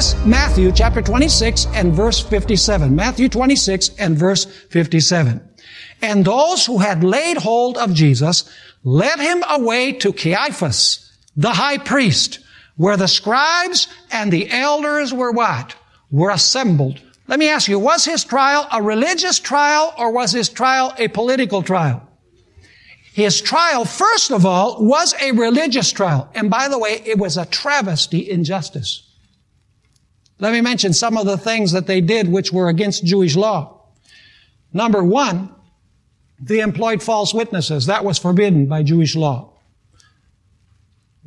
Notice Matthew chapter 26 and verse 57. Matthew 26 and verse 57. And those who had laid hold of Jesus led him away to Caiaphas, the high priest, where the scribes and the elders were what? Were assembled. Let me ask you, was his trial a religious trial or was his trial a political trial? His trial, first of all, was a religious trial. And by the way, it was a travesty in justice. Let me mention some of the things that they did which were against Jewish law. Number one, they employed false witnesses. That was forbidden by Jewish law.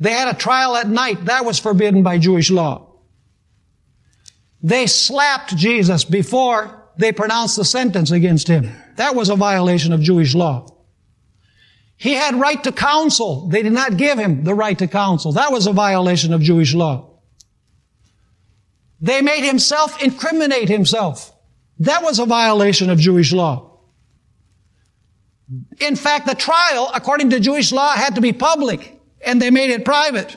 They had a trial at night. That was forbidden by Jewish law. They slapped Jesus before they pronounced the sentence against him. That was a violation of Jewish law. He had right to counsel. They did not give him the right to counsel. That was a violation of Jewish law. They made himself incriminate himself. That was a violation of Jewish law. In fact, the trial, according to Jewish law, had to be public, and they made it private.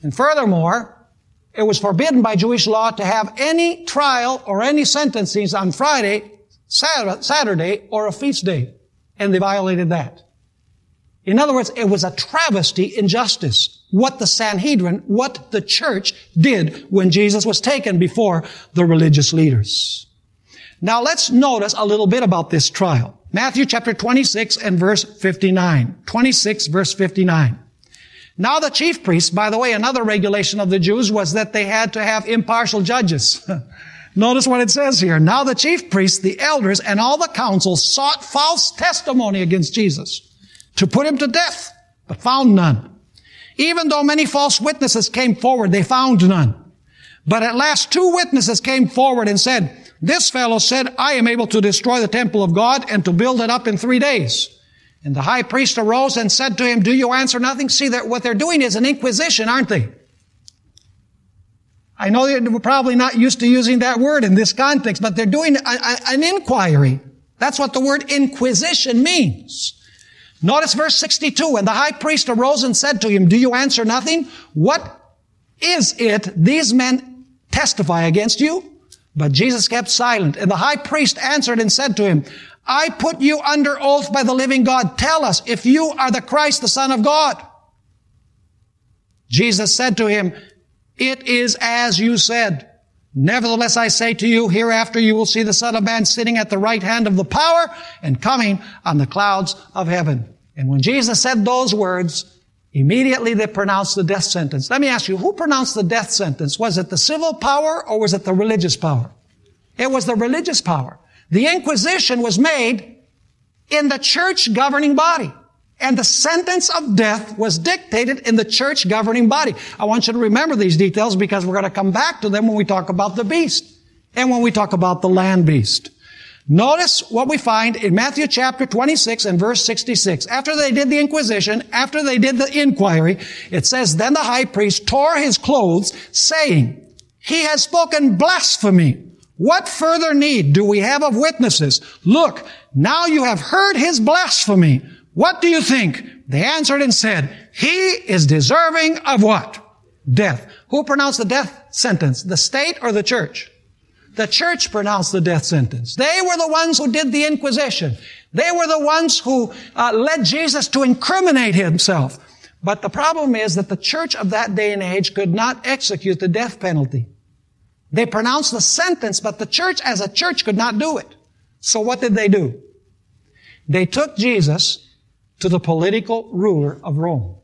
And furthermore, it was forbidden by Jewish law to have any trial or any sentencing on Friday, Saturday, or a feast day. And they violated that. In other words, it was a travesty in justice. What the Sanhedrin, what the church did when Jesus was taken before the religious leaders. Now let's notice a little bit about this trial. Matthew chapter 26 and verse 59. 26 verse 59. Now the chief priests, by the way, another regulation of the Jews was that they had to have impartial judges. Notice what it says here. Now the chief priests, the elders, and all the council sought false testimony against Jesus to put him to death, but found none. Even though many false witnesses came forward, they found none. But at last 2 witnesses came forward and said, this fellow said, I am able to destroy the temple of God and to build it up in 3 days. And the high priest arose and said to him, do you answer nothing? See, what they're doing is an inquisition, aren't they? I know you're probably not used to using that word in this context, but they're doing an inquiry. That's what the word inquisition means. Notice verse 62. And the high priest arose and said to him, do you answer nothing? What is it these men testify against you? But Jesus kept silent. And the high priest answered and said to him, I put you under oath by the living God. Tell us if you are the Christ, the Son of God. Jesus said to him, it is as you said. Nevertheless, I say to you, hereafter you will see the Son of Man sitting at the right hand of the power and coming on the clouds of heaven. And when Jesus said those words, immediately they pronounced the death sentence. Let me ask you, who pronounced the death sentence? Was it the civil power or was it the religious power? It was the religious power. The Inquisition was made in the church governing body. And the sentence of death was dictated in the church governing body. I want you to remember these details because we're going to come back to them when we talk about the beast and when we talk about the land beast. Notice what we find in Matthew chapter 26 and verse 66. After they did the inquisition, after they did the inquiry, it says, then the high priest tore his clothes, saying, he has spoken blasphemy. What further need do we have of witnesses? Look, now you have heard his blasphemy. What do you think? They answered and said, he is deserving of what? Death. Who pronounced the death sentence? The state or the church? The church pronounced the death sentence. They were the ones who did the inquisition. They were the ones who led Jesus to incriminate himself. But the problem is that the church of that day and age could not execute the death penalty. They pronounced the sentence, but the church as a church could not do it. So what did they do? They took Jesus to the political ruler of Rome.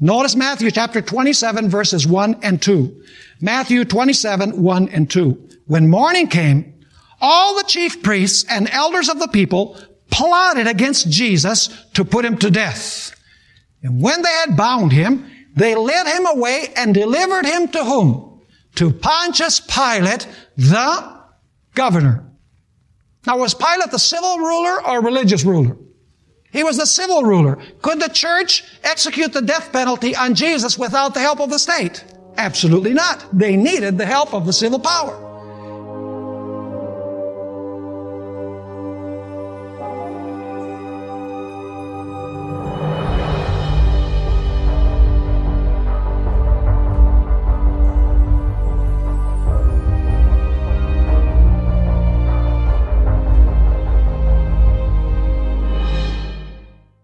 Notice Matthew chapter 27 verses 1 and 2. Matthew 27, 1 and 2. When morning came, all the chief priests and elders of the people plotted against Jesus to put him to death. And when they had bound him, they led him away and delivered him to whom? To Pontius Pilate, the governor. Now, was Pilate the civil ruler or religious ruler? He was the civil ruler. Could the church execute the death penalty on Jesus without the help of the state? Absolutely not. They needed the help of the civil power.